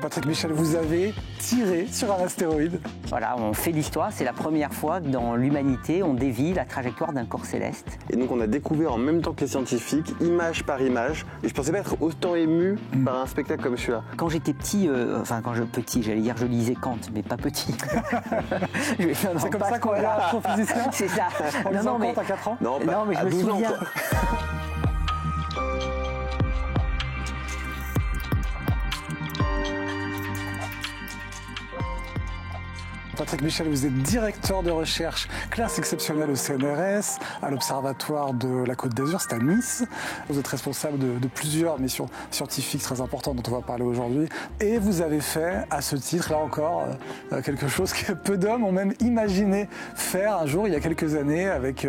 Patrick Michel, vous avez tiré sur un astéroïde. Voilà, on fait l'histoire, c'est la première fois que dans l'humanité, on dévie la trajectoire d'un corps céleste. Et donc on a découvert en même temps que les scientifiques, image par image, et je pensais pas être autant ému par un spectacle comme celui-là. Quand j'étais petit, j'allais dire je lisais Kant, mais pas petit. C'est comme ça qu'on est astrophysicien. C'est ça. En lisant Kant à 4 ans. Non, mais je me souviens. Patrick Michel, vous êtes directeur de recherche classe exceptionnelle au CNRS, à l'Observatoire de la Côte d'Azur, c'est à Nice. Vous êtes responsable de plusieurs missions scientifiques très importantes dont on va parler aujourd'hui. Et vous avez fait, à ce titre, là encore, quelque chose que peu d'hommes ont même imaginé faire un jour, il y a quelques années, avec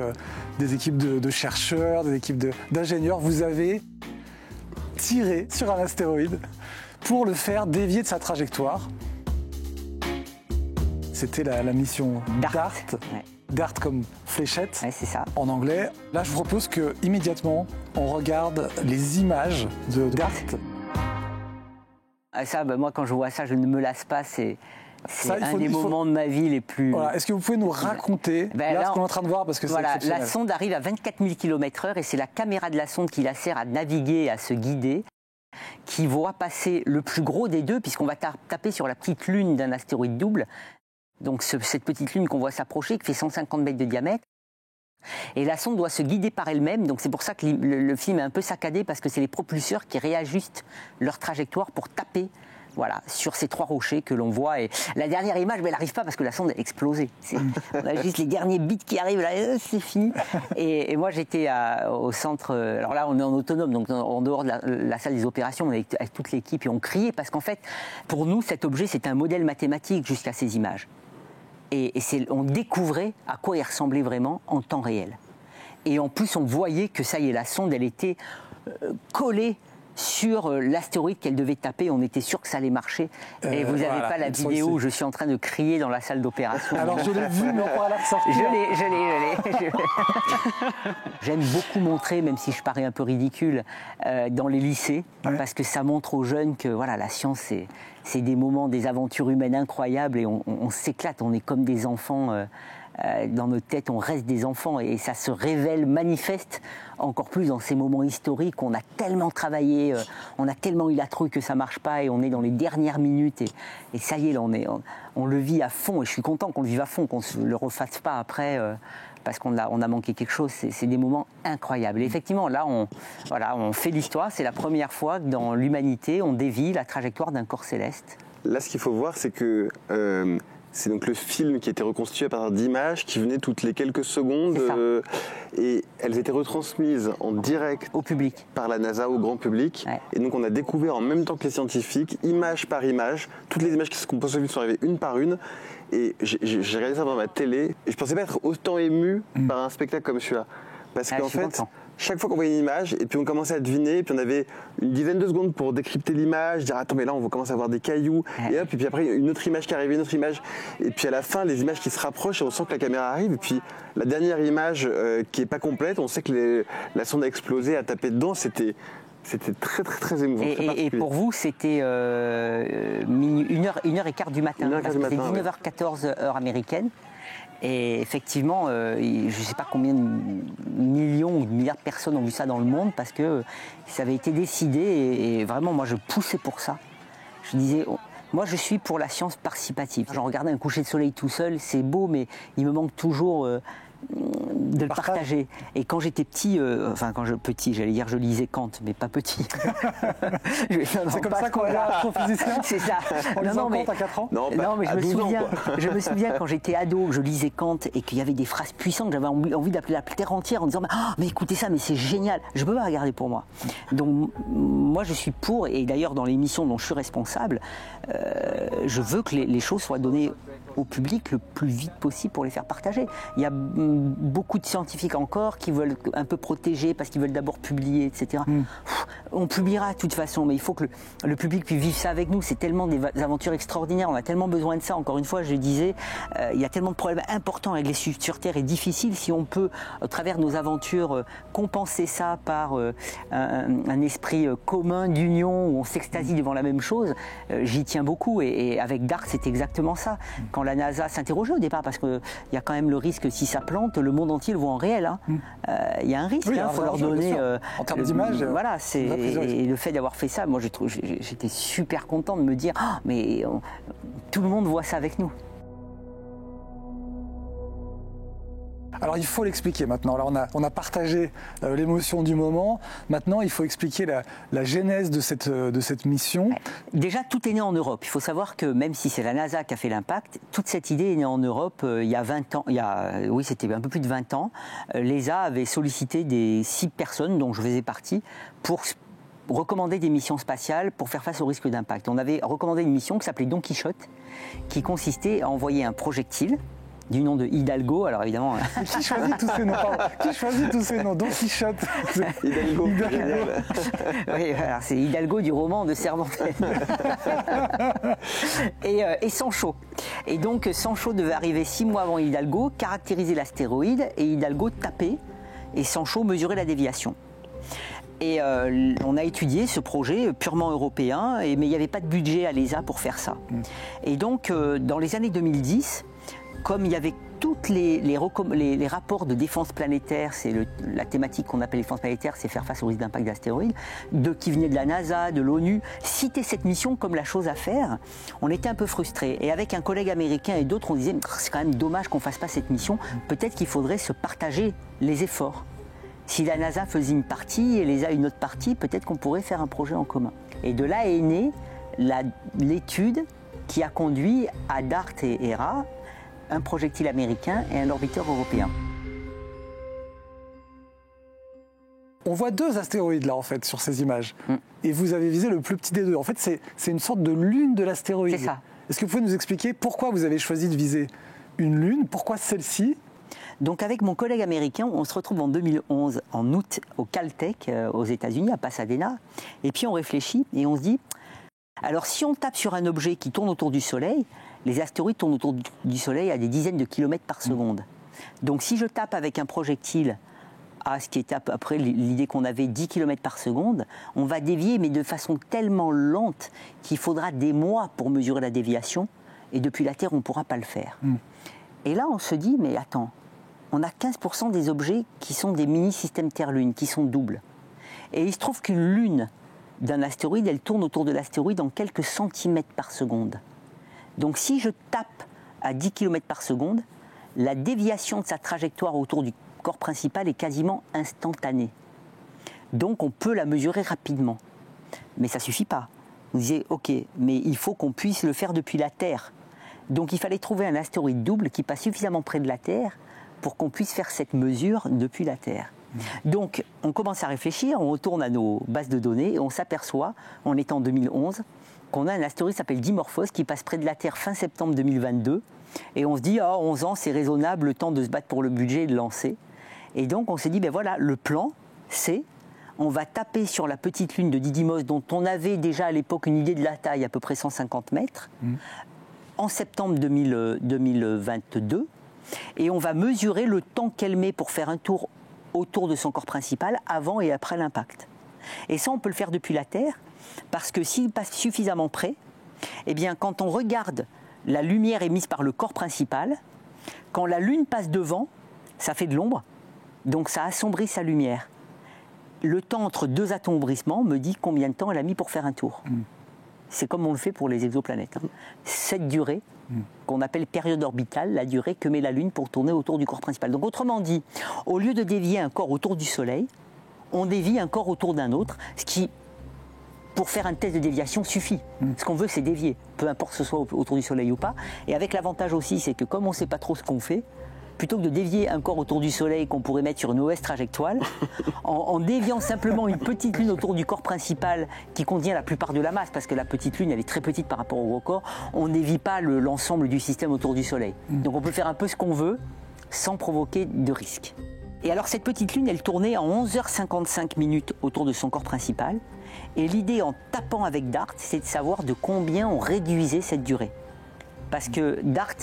des équipes de chercheurs, des équipes d'ingénieurs. Vous avez tiré sur un astéroïde pour le faire dévier de sa trajectoire. C'était la mission DART. Ouais. DART comme fléchette, ouais, c'est ça. En anglais. Là, je vous propose que immédiatement on regarde les images de DART. Ça, moi, quand je vois ça, je ne me lasse pas. C'est un des moments de ma vie les plus... Voilà. Est-ce que vous pouvez nous raconter ce qu'on est en train de voir, parce que c'est exceptionnel. La sonde arrive à 24 000 km/h et c'est la caméra de la sonde qui la sert à naviguer et à se guider, qui voit passer le plus gros des deux, puisqu'on va taper sur la petite lune d'un astéroïde double. Donc cette petite lune qu'on voit s'approcher, qui fait 150 mètres de diamètre. Et la sonde doit se guider par elle-même. Donc c'est pour ça que le film est un peu saccadé, parce que c'est les propulseurs qui réajustent leur trajectoire pour taper sur ces trois rochers que l'on voit. Et la dernière image, elle n'arrive pas parce que la sonde a explosé. On a juste les derniers bits qui arrivent, là, c'est fini. Et moi, j'étais au centre... Alors là, on est en autonome, donc en dehors de la salle des opérations, on est avec toute l'équipe et on criait, parce qu'en fait, pour nous, cet objet, c'est un modèle mathématique jusqu'à ces images. Et on découvrait à quoi il ressemblait vraiment en temps réel. Et en plus, on voyait que ça y est, la sonde, elle était collée sur l'astéroïde qu'elle devait taper. On était sûr que ça allait marcher. Et vous n'avez pas la vidéo où je suis en train de crier dans la salle d'opération. Alors je l'ai vu, mais on pourra la ressortir. Je l'ai. J'aime beaucoup montrer, même si je parais un peu ridicule, dans les lycées, parce que ça montre aux jeunes que la science, c'est des moments, des aventures humaines incroyables, et on s'éclate, on est comme des enfants. Dans notre tête, on reste des enfants, et ça se révèle, manifeste encore plus dans ces moments historiques. On a tellement travaillé, on a tellement eu la trouille que ça marche pas, et on est dans les dernières minutes, et ça y est, là, on le vit à fond, et je suis content qu'on le vive à fond, qu'on ne le refasse pas après, parce qu'on a manqué quelque chose. C'est des moments incroyables. Et effectivement, là, on fait l'histoire. C'est la première fois que dans l'humanité, on dévie la trajectoire d'un corps céleste. Là, ce qu'il faut voir, c'est que... c'est donc le film qui était reconstitué à partir d'images qui venaient toutes les quelques secondes, et elles étaient retransmises en direct au public, par la NASA au grand public. Ouais. Et donc on a découvert en même temps que les scientifiques, image par image, toutes les images qui se composent sont arrivées une par une. Et j'ai regardé ça dans ma télé, et je pensais pas être autant ému par un spectacle comme celui-là. Parce qu'en fait, chaque fois qu'on voyait une image, et puis on commençait à deviner, puis on avait une dizaine de secondes pour décrypter l'image, dire attends, mais là on va commencer à voir des cailloux, et hop, et puis après une autre image qui arrive, une autre image, et puis à la fin les images qui se rapprochent, et on sent que la caméra arrive, et puis la dernière image qui est pas complète, on sait que la sonde a explosé, a tapé dedans, c'était très très très émouvant. Et pour vous, c'était 1h15 du matin, parce que c'était 19h14 heure américaine. Et effectivement, je ne sais pas combien de millions ou de milliards de personnes ont vu ça dans le monde, parce que ça avait été décidé, et vraiment, moi, je poussais pour ça. Je disais, moi, je suis pour la science participative. J'en regardais un coucher de soleil tout seul, c'est beau, mais il me manque toujours de le partager. Et quand j'étais petit, j'allais dire je lisais Kant, mais pas petit. C'est comme ça qu'on est astrophysicien. C'est ça. En lisant Kant à 4 ans. Non, mais je me souviens quand j'étais ado, je lisais Kant, et qu'il y avait des phrases puissantes, j'avais envie d'appeler la terre entière en disant mais écoutez ça, mais c'est génial. Je peux pas regarder pour moi. Donc moi je suis pour, et d'ailleurs dans l'émission dont je suis responsable, je veux que les choses soient données au public le plus vite possible pour les faire partager. Il y a beaucoup de scientifiques encore qui veulent un peu protéger parce qu'ils veulent d'abord publier, etc. On publiera de toute façon, mais il faut que le public puisse vivre ça avec nous. C'est tellement des aventures extraordinaires, on a tellement besoin de ça. Encore une fois, je disais, il y a tellement de problèmes importants à régler sur Terre et difficiles. Si on peut, au travers de nos aventures, compenser ça par un esprit commun d'union où on s'extasie devant la même chose, j'y tiens beaucoup. Et avec Dart, c'est exactement ça. Quand la NASA s'interrogeait au départ, parce qu'il y a quand même le risque, si ça plante, le monde entier le voit en réel. Il y a un risque, il faut leur donner... en termes d'image, voilà, et le fait d'avoir fait ça, moi j'étais super content de me dire mais tout le monde voit ça avec nous. Alors il faut l'expliquer maintenant. Alors on a partagé l'émotion du moment. Maintenant il faut expliquer la genèse de cette mission. Déjà tout est né en Europe. Il faut savoir que même si c'est la NASA qui a fait l'impact, toute cette idée est née en Europe il y a 20 ans. Oui, c'était un peu plus de 20 ans. L'ESA avait sollicité des 6 personnes dont je faisais partie pour recommander des missions spatiales pour faire face au risque d'impact. On avait recommandé une mission qui s'appelait Don Quichotte, qui consistait à envoyer un projectile du nom de Hidalgo, alors évidemment... Qui choisit tous ces noms? Qui choisit tous ces noms? Don Quichotte. Hidalgo. Oui, voilà, c'est Hidalgo du roman de Cervantes. et Sancho. Et donc Sancho devait arriver 6 mois avant Hidalgo, caractériser l'astéroïde, et Hidalgo taper, et Sancho mesurer la déviation. Et on a étudié ce projet purement européen, mais il n'y avait pas de budget à l'ESA pour faire ça. Et donc, dans les années 2010, comme il y avait tous les rapports de défense planétaire, c'est la thématique qu'on appelle défense planétaire, c'est faire face au risque d'impact d'astéroïdes, qui venaient de la NASA, de l'ONU, citer cette mission comme la chose à faire, on était un peu frustrés. Et avec un collègue américain et d'autres, on disait, c'est quand même dommage qu'on ne fasse pas cette mission, peut-être qu'il faudrait se partager les efforts. Si la NASA faisait une partie et l'ESA une autre partie, peut-être qu'on pourrait faire un projet en commun. Et de là est née l'étude qui a conduit à Dart et Hera, un projectile américain et un orbiteur européen. On voit 2 astéroïdes là en fait sur ces images. Et vous avez visé le plus petit des 2. En fait c'est une sorte de lune de l'astéroïde. C'est ça. Est-ce que vous pouvez nous expliquer pourquoi vous avez choisi de viser une lune? Pourquoi celle-ci? Donc avec mon collègue américain, on se retrouve en 2011, en août, au Caltech, aux États-Unis, à Pasadena. Et puis on réfléchit et on se dit, alors si on tape sur un objet qui tourne autour du Soleil, les astéroïdes tournent autour du Soleil à des dizaines de kilomètres par seconde. Donc si je tape avec un projectile à ce qui est après l'idée qu'on avait 10 km par seconde, on va dévier, mais de façon tellement lente qu'il faudra des mois pour mesurer la déviation, et depuis la Terre, on ne pourra pas le faire. Et là, on se dit, mais attends, on a 15% des objets qui sont des mini-systèmes Terre-Lune, qui sont doubles. Et il se trouve qu'une lune d'un astéroïde, elle tourne autour de l'astéroïde en quelques centimètres par seconde. Donc si je tape à 10 km par seconde, la déviation de sa trajectoire autour du corps principal est quasiment instantanée. Donc on peut la mesurer rapidement. Mais ça ne suffit pas. Vous disiez, ok, mais il faut qu'on puisse le faire depuis la Terre. Donc il fallait trouver un astéroïde double qui passe suffisamment près de la Terre pour qu'on puisse faire cette mesure depuis la Terre. Donc on commence à réfléchir, on retourne à nos bases de données et on s'aperçoit, on est en 2011, qu'on a un astéroïde qui s'appelle Dimorphos qui passe près de la Terre fin septembre 2022. Et on se dit, 11 ans, c'est raisonnable, le temps de se battre pour le budget et de lancer. Et donc on s'est dit, ben voilà, le plan, c'est, on va taper sur la petite lune de Didymos, dont on avait déjà à l'époque une idée de la taille, à peu près 150 mètres, en septembre 2022. Et on va mesurer le temps qu'elle met pour faire un tour autour de son corps principal, avant et après l'impact. Et ça, on peut le faire depuis la Terre, parce que s'il passe suffisamment près, eh bien, quand on regarde la lumière émise par le corps principal, quand la Lune passe devant, ça fait de l'ombre, donc ça assombrit sa lumière. Le temps entre 2 assombrissements me dit combien de temps elle a mis pour faire un tour. C'est comme on le fait pour les exoplanètes. Cette durée, qu'on appelle période orbitale, la durée que met la Lune pour tourner autour du corps principal. Donc autrement dit, au lieu de dévier un corps autour du Soleil, on dévie un corps autour d'un autre, ce qui, pour faire un test de déviation, suffit. Ce qu'on veut, c'est dévier, peu importe que ce soit autour du Soleil ou pas. Et avec l'avantage aussi, c'est que comme on ne sait pas trop ce qu'on fait, plutôt que de dévier un corps autour du Soleil qu'on pourrait mettre sur une mauvaise trajectoire, en déviant simplement une petite lune autour du corps principal qui contient la plupart de la masse, parce que la petite lune elle est très petite par rapport au gros corps, on n'évite pas l'ensemble du système autour du Soleil. Donc on peut faire un peu ce qu'on veut sans provoquer de risque. Et alors cette petite lune, elle tournait en 11h55 autour de son corps principal. Et l'idée en tapant avec DART, c'est de savoir de combien on réduisait cette durée. Parce que DART,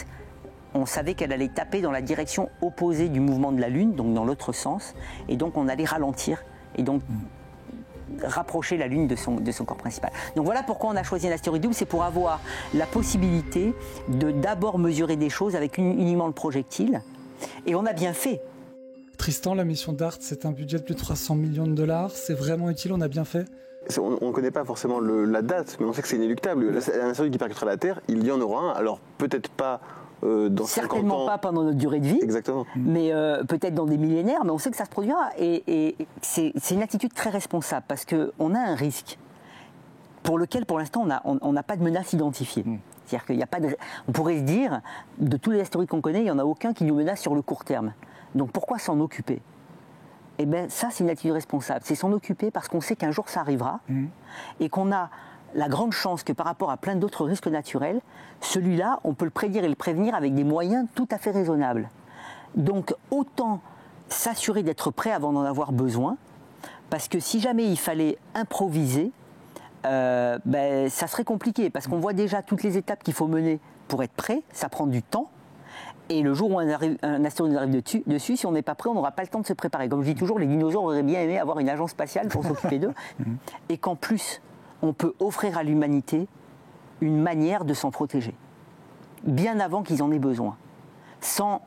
on savait qu'elle allait taper dans la direction opposée du mouvement de la Lune, donc dans l'autre sens. Et donc on allait ralentir et donc rapprocher la Lune de son corps principal. Donc voilà pourquoi on a choisi un astéroïde double, c'est pour avoir la possibilité de d'abord mesurer des choses avec uniquement le projectile. Et on a bien fait. Tristan, la mission DART, c'est un budget de plus de 300 millions de dollars. C'est vraiment utile, on a bien fait. On ne connaît pas forcément la date, mais on sait que c'est inéluctable. Un astéroïde qui percutera la Terre, il y en aura un. Alors peut-être pas dans 50 ans. Certainement pas pendant notre durée de vie. Exactement. Mais peut-être dans des millénaires, mais on sait que ça se produira. Et c'est une attitude très responsable parce qu'on a un risque pour lequel, pour l'instant, on n'a pas de menace identifiée. C'est-à-dire qu'il n'y a pas de... On pourrait se dire, de tous les astéroïdes qu'on connaît, il n'y en a aucun qui nous menace sur le court terme. Donc pourquoi s'en occuper ? Eh bien ça, c'est une attitude responsable. C'est s'en occuper parce qu'on sait qu'un jour ça arrivera et qu'on a la grande chance que par rapport à plein d'autres risques naturels, celui-là, on peut le prédire et le prévenir avec des moyens tout à fait raisonnables. Donc autant s'assurer d'être prêt avant d'en avoir besoin, parce que si jamais il fallait improviser, ça serait compliqué, parce qu'on voit déjà toutes les étapes qu'il faut mener pour être prêt, ça prend du temps. Et le jour où un astéroïde arrive dessus, si on n'est pas prêt, on n'aura pas le temps de se préparer. Comme je dis toujours, les dinosaures auraient bien aimé avoir une agence spatiale pour s'occuper d'eux. Et qu'en plus, on peut offrir à l'humanité une manière de s'en protéger. Bien avant qu'ils en aient besoin. Sans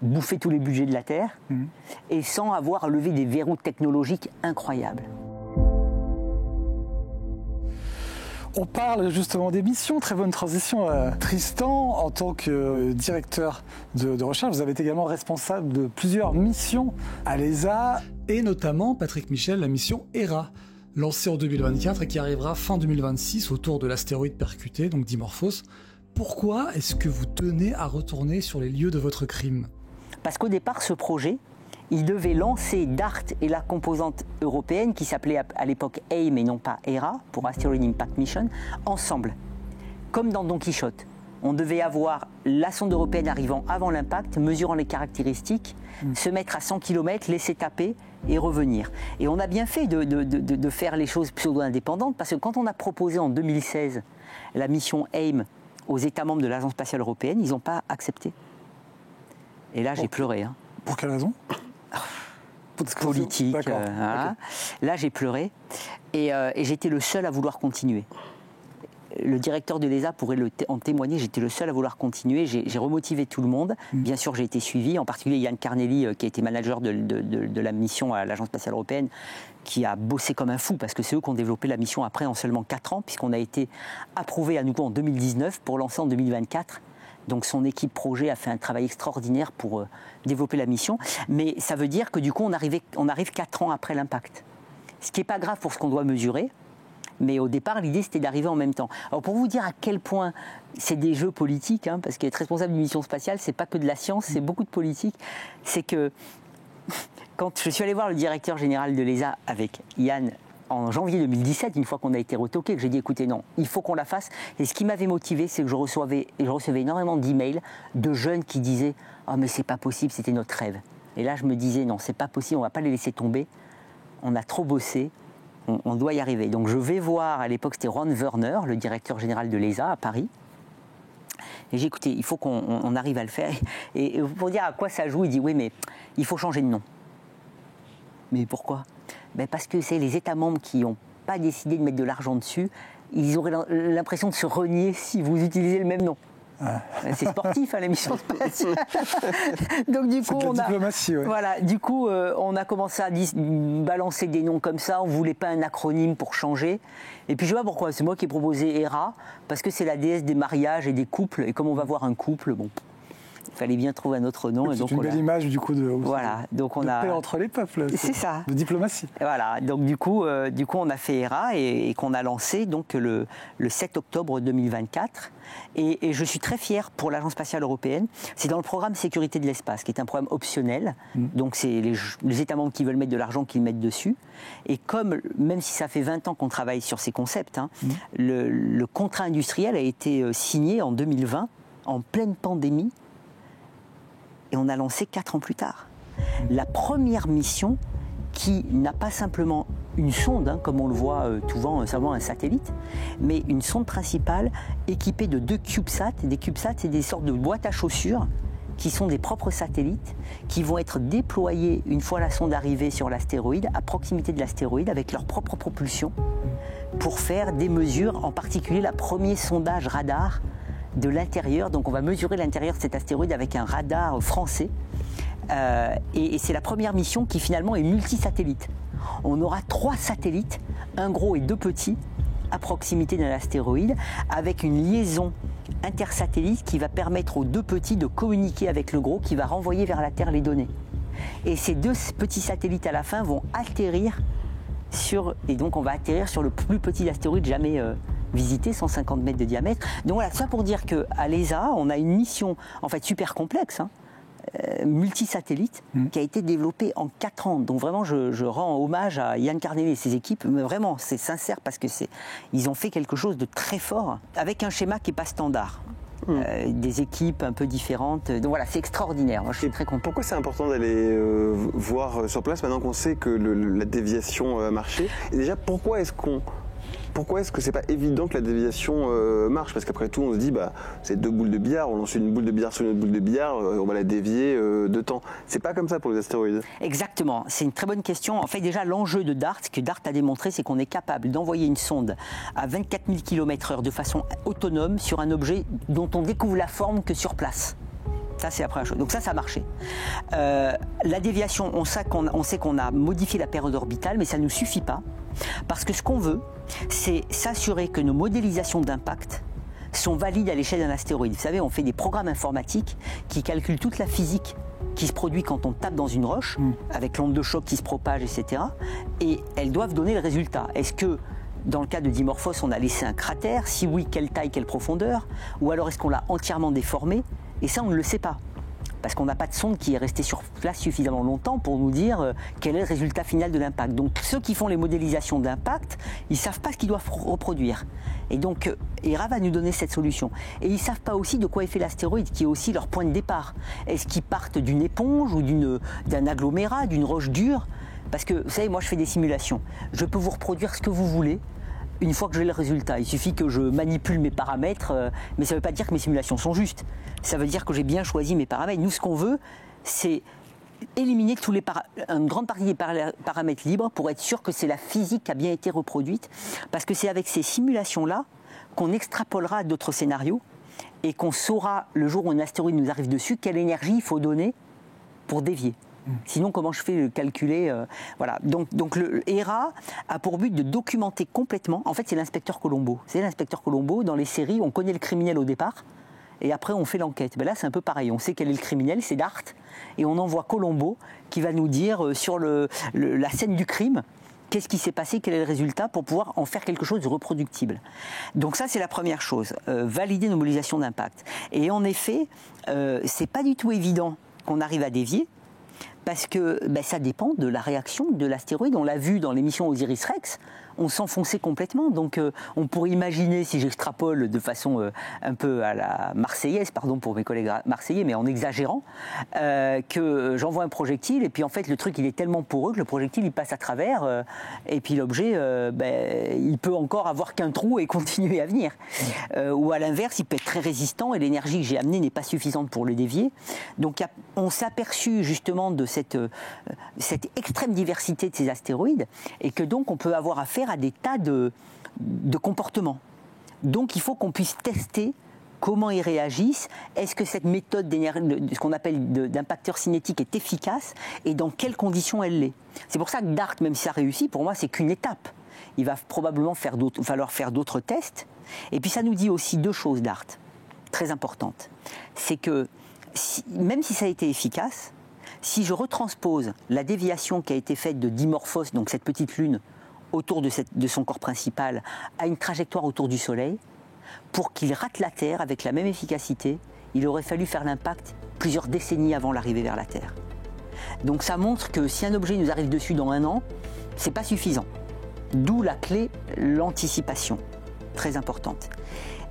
bouffer tous les budgets de la Terre et sans avoir à lever des verrous technologiques incroyables. On parle justement des missions, très bonne transition. Tristan, en tant que directeur de recherche, vous avez été également responsable de plusieurs missions à l'ESA, et notamment, Patrick Michel, la mission Hera, lancée en 2024 et qui arrivera fin 2026 autour de l'astéroïde percuté, donc Dimorphos. Pourquoi est-ce que vous tenez à retourner sur les lieux de votre crime ? Parce qu'au départ, ce projet, il devait lancer DART et la composante européenne qui s'appelait à l'époque AIM et non pas Hera, pour Asteroid Impact Mission, ensemble. Comme dans Don Quichotte. On devait avoir la sonde européenne arrivant avant l'impact, mesurant les caractéristiques, se mettre à 100 km, laisser taper et revenir. Et on a bien fait de faire les choses pseudo-indépendantes, parce que quand on a proposé en 2016 la mission AIM aux États membres de l'Agence spatiale européenne, ils n'ont pas accepté. Et là, j'ai pleuré. Pour quelle raison ? Politique. Voilà. Là, j'ai pleuré et j'étais le seul à vouloir continuer. Le directeur de l'ESA pourrait en témoigner, j'étais le seul à vouloir continuer, j'ai remotivé tout le monde. Bien sûr, j'ai été suivi, en particulier Yann Carnelli, qui a été manager de la mission à l'Agence spatiale européenne, qui a bossé comme un fou, parce que c'est eux qui ont développé la mission après en seulement 4 ans, puisqu'on a été approuvé à nouveau en 2019 pour lancer en 2024. Donc son équipe projet a fait un travail extraordinaire pour développer la mission. Mais ça veut dire que du coup, on arrive 4 ans après l'impact. Ce qui n'est pas grave pour ce qu'on doit mesurer. Mais au départ, l'idée, c'était d'arriver en même temps. Alors pour vous dire à quel point c'est des jeux politiques, parce qu'être responsable d'une mission spatiale, c'est pas que de la science, c'est beaucoup de politique. C'est que quand je suis allé voir le directeur général de l'ESA avec Yann en janvier 2017, une fois qu'on a été retoqué, que j'ai dit écoutez, non, il faut qu'on la fasse. Et ce qui m'avait motivé, c'est que je recevais énormément d'emails de jeunes qui disaient oh, mais c'est pas possible, c'était notre rêve. Et là, je me disais non, c'est pas possible, on va pas les laisser tomber. On a trop bossé, on doit y arriver. Donc je vais voir, à l'époque, c'était Ron Werner, le directeur général de l'ESA à Paris. Et j'ai écouté, il faut qu'on arrive à le faire. Et pour dire à quoi ça joue, il dit oui, mais il faut changer de nom. Mais pourquoi ? Parce que c'est les États membres qui n'ont pas décidé de mettre de l'argent dessus. Ils auraient l'impression de se renier si vous utilisez le même nom. C'est sportif, la mission spatiale. Donc du coup, on a diplomatie, ouais. Voilà, du coup, on a commencé à balancer des noms comme ça. On voulait pas un acronyme pour changer. Et puis je sais pas pourquoi. C'est moi qui ai proposé Hera parce que c'est la déesse des mariages et des couples. Et comme on va voir un couple, bon, Il fallait bien trouver un autre nom. C'est une belle image du coup de paix entre les peuples. C'est ça. De diplomatie. Voilà, donc du coup on a fait HERA et qu'on a lancé donc le 7 octobre 2024. Et je suis très fier pour l'Agence spatiale européenne. C'est dans le programme Sécurité de l'espace, qui est un programme optionnel. Donc c'est les États membres qui veulent mettre de l'argent qui le mettent dessus. Et même si ça fait 20 ans qu'on travaille sur ces concepts, le contrat industriel a été signé en 2020, en pleine pandémie. Et on a lancé 4 ans plus tard. La première mission qui n'a pas simplement une sonde, comme on le voit souvent, un satellite, mais une sonde principale équipée de 2 CubeSats. Des CubeSats, c'est des sortes de boîtes à chaussures qui sont des propres satellites qui vont être déployés une fois la sonde arrivée sur l'astéroïde, à proximité de l'astéroïde, avec leur propre propulsion, pour faire des mesures, en particulier le premier sondage radar de l'intérieur. Donc on va mesurer l'intérieur de cet astéroïde avec un radar français. Et c'est la première mission qui finalement est multisatellite. On aura 3 satellites, un gros et 2 petits, à proximité d'un astéroïde, avec une liaison intersatellite qui va permettre aux 2 petits de communiquer avec le gros, qui va renvoyer vers la Terre les données. Et ces 2 petits satellites à la fin vont atterrir et donc on va atterrir sur le plus petit astéroïde jamais visité, 150 mètres de diamètre. Donc voilà, ça pour dire qu'à l'ESA, on a une mission en fait super complexe, multisatellite, qui a été développée en 4 ans. Donc vraiment, je rends hommage à Yann Carnelli et ses équipes, mais vraiment, c'est sincère parce que ils ont fait quelque chose de très fort, avec un schéma qui n'est pas standard. Des équipes un peu différentes. Donc voilà, c'est extraordinaire. Moi, je suis très content. Pourquoi c'est important d'aller voir sur place maintenant qu'on sait que la déviation a marché? Et déjà, pourquoi est-ce que c'est pas évident que la déviation marche? Parce qu'après tout, on se dit, c'est 2 boules de billard, on lance une boule de billard sur une autre boule de billard, on va la dévier de temps. C'est pas comme ça pour les astéroïdes. Exactement, c'est une très bonne question. En fait, déjà, l'enjeu de DART, ce que DART a démontré, c'est qu'on est capable d'envoyer une sonde à 24 000 km/h de façon autonome sur un objet dont on découvre la forme que sur place. Ça, c'est la première chose. Donc ça a marché. La déviation, on sait qu'on a modifié la période orbitale, mais ça ne nous suffit pas. Parce que ce qu'on veut, c'est s'assurer que nos modélisations d'impact sont valides à l'échelle d'un astéroïde. Vous savez, on fait des programmes informatiques qui calculent toute la physique qui se produit quand on tape dans une roche, avec l'onde de choc qui se propage, etc. Et elles doivent donner le résultat. Est-ce que, dans le cas de Dimorphos, on a laissé un cratère? Si oui, quelle taille, quelle profondeur? Ou alors est-ce qu'on l'a entièrement déformé? Et ça, on ne le sait pas. Parce qu'on n'a pas de sonde qui est restée sur place suffisamment longtemps pour nous dire quel est le résultat final de l'impact. Donc ceux qui font les modélisations d'impact, ils ne savent pas ce qu'ils doivent reproduire. Et donc HERA va nous donner cette solution. Et ils ne savent pas aussi de quoi est fait l'astéroïde, qui est aussi leur point de départ. Est-ce qu'ils partent d'une éponge ou d'un agglomérat, d'une roche dure? Parce que, vous savez, moi je fais des simulations. Je peux vous reproduire ce que vous voulez une fois que j'ai le résultat. Il suffit que je manipule mes paramètres, mais ça ne veut pas dire que mes simulations sont justes. Ça veut dire que j'ai bien choisi mes paramètres. Nous, ce qu'on veut, c'est éliminer une grande partie des paramètres libres pour être sûr que c'est la physique qui a bien été reproduite. Parce que c'est avec ces simulations-là qu'on extrapolera à d'autres scénarios et qu'on saura, le jour où un astéroïde nous arrive dessus, quelle énergie il faut donner pour dévier. Sinon, comment je fais le calculer voilà. Donc le HERA a pour but de documenter complètement. En fait, c'est l'inspecteur Colombo. C'est l'inspecteur Colombo. Dans les séries, on connaît le criminel au départ. Et après, on fait l'enquête. Ben là, c'est un peu pareil. On sait quel est le criminel, c'est DART. Et on envoie Colombo qui va nous dire sur la scène du crime, qu'est-ce qui s'est passé, quel est le résultat, pour pouvoir en faire quelque chose de reproductible. Donc ça, c'est la première chose. Valider nos modélisations d'impact. Et en effet, c'est pas du tout évident qu'on arrive à dévier. Parce que ça dépend de la réaction de l'astéroïde. On l'a vu dans l'émission Osiris-Rex, on s'enfonçait complètement. Donc on pourrait imaginer, si j'extrapole de façon un peu à la marseillaise, pardon pour mes collègues marseillais, mais en exagérant, que j'envoie un projectile et puis en fait le truc il est tellement poreux que le projectile il passe à travers et puis l'objet il peut encore avoir qu'un trou et continuer à venir. Ou à l'inverse, il peut être très résistant et l'énergie que j'ai amenée n'est pas suffisante pour le dévier. Donc on s'est aperçu justement de cette extrême diversité de ces astéroïdes et que donc on peut avoir affaire à des tas de comportements. Donc il faut qu'on puisse tester comment ils réagissent, est-ce que cette méthode ce qu'on appelle d'impacteur cinétique est efficace et dans quelles conditions elle l'est. C'est pour ça que DART, même si ça réussit, pour moi c'est qu'une étape. Il va probablement falloir faire d'autres tests. Et puis ça nous dit aussi 2 choses, DART, très importantes. C'est que même si ça a été efficace, si je retranspose la déviation qui a été faite de Dimorphos, donc cette petite lune, autour de son corps principal, à une trajectoire autour du Soleil, pour qu'il rate la Terre avec la même efficacité, il aurait fallu faire l'impact plusieurs décennies avant l'arrivée vers la Terre. Donc ça montre que si un objet nous arrive dessus dans 1 an, c'est pas suffisant. D'où la clé, l'anticipation, très importante.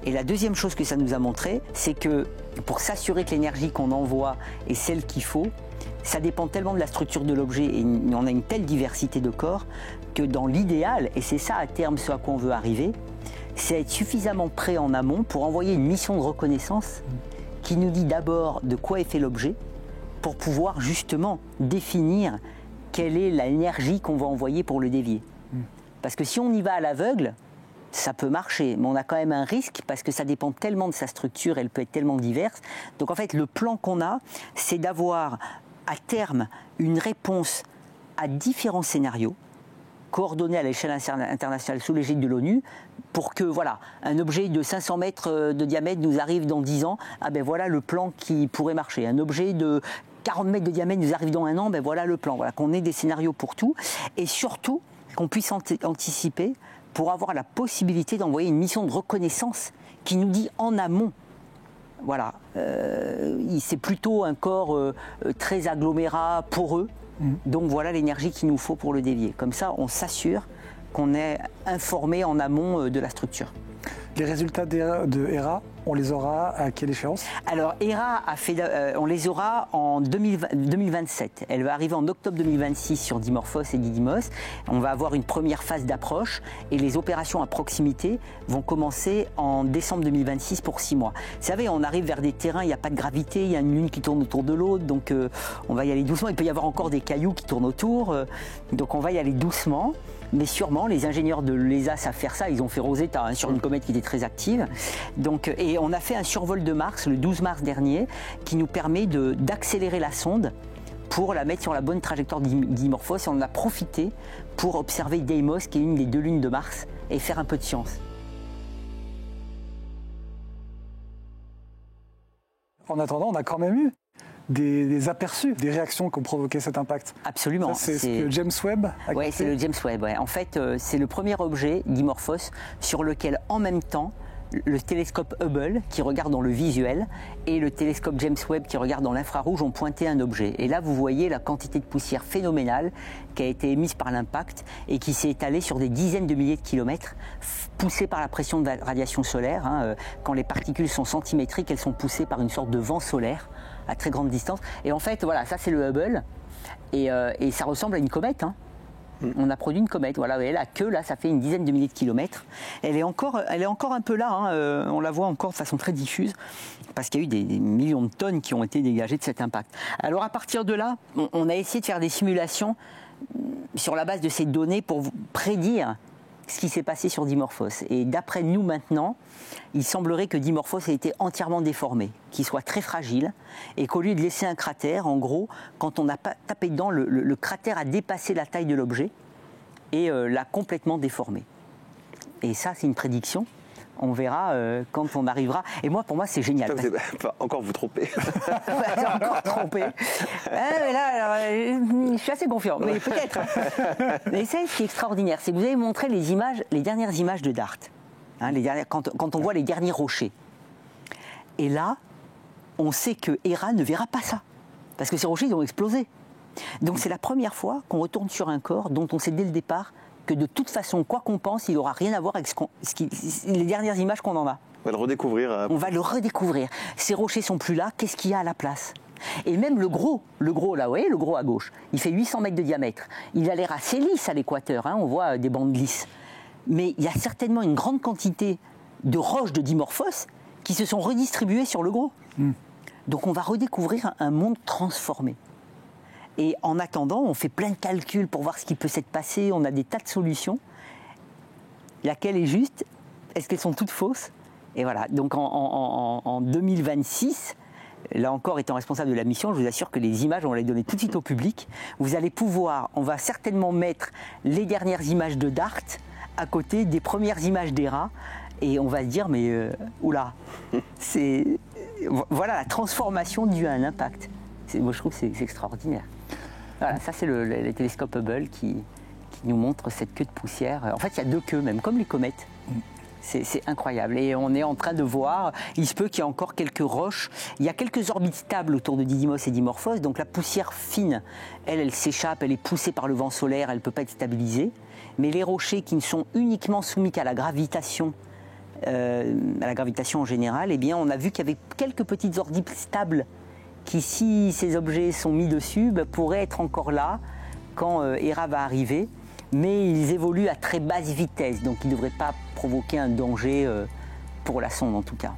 Et la deuxième chose que ça nous a montré, c'est que pour s'assurer que l'énergie qu'on envoie est celle qu'il faut, ça dépend tellement de la structure de l'objet et on a une telle diversité de corps que dans l'idéal, et c'est ça à terme ce à quoi on veut arriver, c'est être suffisamment prêt en amont pour envoyer une mission de reconnaissance qui nous dit d'abord de quoi est fait l'objet pour pouvoir justement définir quelle est l'énergie qu'on va envoyer pour le dévier. Parce que si on y va à l'aveugle, ça peut marcher, mais on a quand même un risque parce que ça dépend tellement de sa structure, elle peut être tellement diverse. Donc en fait, le plan qu'on a, c'est d'avoir à terme une réponse à différents scénarios, coordonnés à l'échelle internationale sous l'égide de l'ONU, pour que voilà, un objet de 500 mètres de diamètre nous arrive dans 10 ans, ah ben voilà le plan qui pourrait marcher. Un objet de 40 mètres de diamètre nous arrive dans 1 an, ben voilà le plan. Voilà, qu'on ait des scénarios pour tout, et surtout qu'on puisse anticiper pour avoir la possibilité d'envoyer une mission de reconnaissance qui nous dit en amont. Voilà, c'est plutôt un corps très agglomérat, poreux. Donc voilà l'énergie qu'il nous faut pour le dévier. Comme ça, on s'assure qu'on est informé en amont de la structure. Les résultats de Hera, on les aura à quelle échéance? Alors Hera, on les aura en 2027. Elle va arriver en octobre 2026 sur Dimorphos et Didymos. On va avoir une première phase d'approche et les opérations à proximité vont commencer en décembre 2026 pour 6 mois. Vous savez, on arrive vers des terrains, il n'y a pas de gravité, il y a une lune qui tourne autour de l'autre, donc on va y aller doucement. Il peut y avoir encore des cailloux qui tournent autour, donc on va y aller doucement. Mais sûrement, les ingénieurs de l'ESA savent faire ça. Ils ont fait Rosetta sur une comète qui était très active. Donc, et on a fait un survol de Mars le 12 mars dernier qui nous permet d'accélérer la sonde pour la mettre sur la bonne trajectoire Dimorphos. Et on en a profité pour observer Deimos, qui est une des 2 lunes de Mars, et faire un peu de science. En attendant, on a quand même eu des aperçus, des réactions qui ont provoqué cet impact. Absolument. C'est ce que James Webb a Oui, c'est le James Webb. Ouais. En fait, c'est le premier objet, Dimorphos, sur lequel, en même temps, le télescope Hubble, qui regarde dans le visuel, et le télescope James Webb, qui regarde dans l'infrarouge, ont pointé un objet. Et là, vous voyez la quantité de poussière phénoménale qui a été émise par l'impact et qui s'est étalée sur des dizaines de milliers de kilomètres, poussée par la pression de la radiation solaire. Quand les particules sont centimétriques, elles sont poussées par une sorte de vent solaire à très grande distance. Et en fait, voilà, ça c'est le Hubble, et ça ressemble à une comète. On a produit une comète, voilà, et la queue, là, ça fait une dizaine de milliers de kilomètres. Elle est encore un peu là, on la voit encore de façon très diffuse, parce qu'il y a eu des millions de tonnes qui ont été dégagées de cet impact. Alors à partir de là, on a essayé de faire des simulations sur la base de ces données pour prédire ce qui s'est passé sur Dimorphos. Et d'après nous maintenant, il semblerait que Dimorphos ait été entièrement déformé, qu'il soit très fragile, et qu'au lieu de laisser un cratère, en gros, quand on a tapé dedans, le cratère a dépassé la taille de l'objet et l'a complètement déformé. Et ça, c'est une prédiction. On verra quand on arrivera. Et moi, pour moi, c'est génial. Encore vous trompez. J'ai encore trompé. Mais là, alors, je suis assez confiant, mais peut-être. Mais c'est ce qui est extraordinaire, c'est que vous avez montré les dernières images de DART. Quand on voit les derniers rochers. Et là, on sait que Hera ne verra pas ça. Parce que ces rochers, ils ont explosé. Donc c'est la première fois qu'on retourne sur un corps dont on sait dès le départ que de toute façon, quoi qu'on pense, il n'aura rien à voir avec les dernières images qu'on en a. On va le redécouvrir. On va le redécouvrir. Ces rochers sont plus là, qu'est-ce qu'il y a à la place? Et même le gros là, vous voyez, le gros à gauche, il fait 800 mètres de diamètre. Il a l'air assez lisse à l'équateur, on voit des bandes lisses. Mais il y a certainement une grande quantité de roches de Dimorphos qui se sont redistribuées sur le gros. Donc on va redécouvrir un monde transformé. Et en attendant, on fait plein de calculs pour voir ce qui peut s'être passé. On a des tas de solutions. Laquelle est juste? Est-ce qu'elles sont toutes fausses? Et voilà. Donc en 2026, là encore étant responsable de la mission, je vous assure que les images, on va les donner tout de suite au public. Vous allez pouvoir, on va certainement mettre les dernières images de DART à côté des premières images d'Hera. Et on va se dire, mais oula, voilà la transformation due à un impact. Moi, je trouve que c'est extraordinaire. Voilà, ça, c'est les télescopes Hubble qui nous montrent cette queue de poussière. En fait, il y a 2 queues, même, comme les comètes. C'est incroyable. Et on est en train de voir, il se peut qu'il y ait encore quelques roches. Il y a quelques orbites stables autour de Didymos et Dimorphos. Donc la poussière fine, elle s'échappe, elle est poussée par le vent solaire, elle ne peut pas être stabilisée. Mais les rochers qui ne sont uniquement soumis qu'à la gravitation, en général, eh bien, on a vu qu'il y avait quelques petites orbites stables qui, si ces objets sont mis dessus, pourraient être encore là quand Hera va arriver. Mais ils évoluent à très basse vitesse, donc ils ne devraient pas provoquer un danger pour la sonde en tout cas.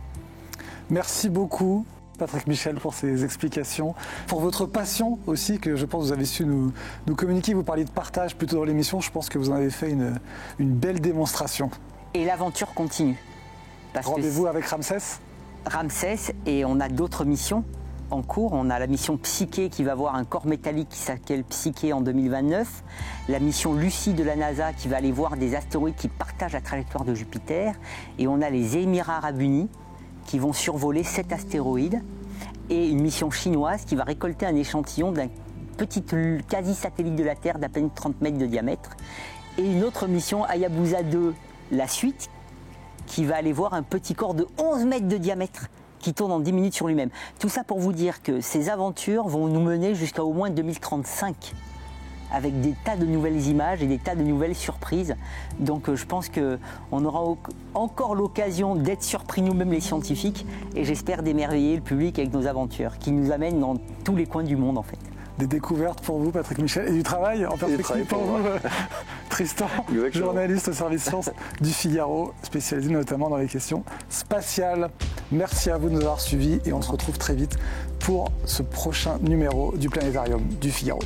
Merci beaucoup Patrick Michel pour ces explications, pour votre passion aussi que je pense que vous avez su nous communiquer. Vous parliez de partage plutôt dans l'émission, je pense que vous en avez fait une belle démonstration. Et l'aventure continue. Rendez-vous avec Ramsès ? Ramsès, et on a d'autres missions en cours. On a la mission Psyché qui va voir un corps métallique qui s'appelle Psyché en 2029. La mission Lucie de la NASA qui va aller voir des astéroïdes qui partagent la trajectoire de Jupiter. Et on a les Émirats Arabes Unis qui vont survoler 7 astéroïdes. Et une mission chinoise qui va récolter un échantillon d'un petit quasi-satellite de la Terre d'à peine 30 mètres de diamètre. Et une autre mission Hayabusa 2, la suite, qui va aller voir un petit corps de 11 mètres de diamètre qui tourne en 10 minutes sur lui-même. Tout ça pour vous dire que ces aventures vont nous mener jusqu'à au moins 2035, avec des tas de nouvelles images et des tas de nouvelles surprises. Donc je pense qu'on aura encore l'occasion d'être surpris nous-mêmes les scientifiques, et j'espère d'émerveiller le public avec nos aventures, qui nous amènent dans tous les coins du monde en fait. Des découvertes pour vous, Patrick Michel, et du travail en perspective pour vous, Tristan, Exactement. Journaliste au service sciences du Figaro, spécialisé notamment dans les questions spatiales. Merci à vous de nous avoir suivis et on se retrouve très vite pour ce prochain numéro du Planétarium du Figaro.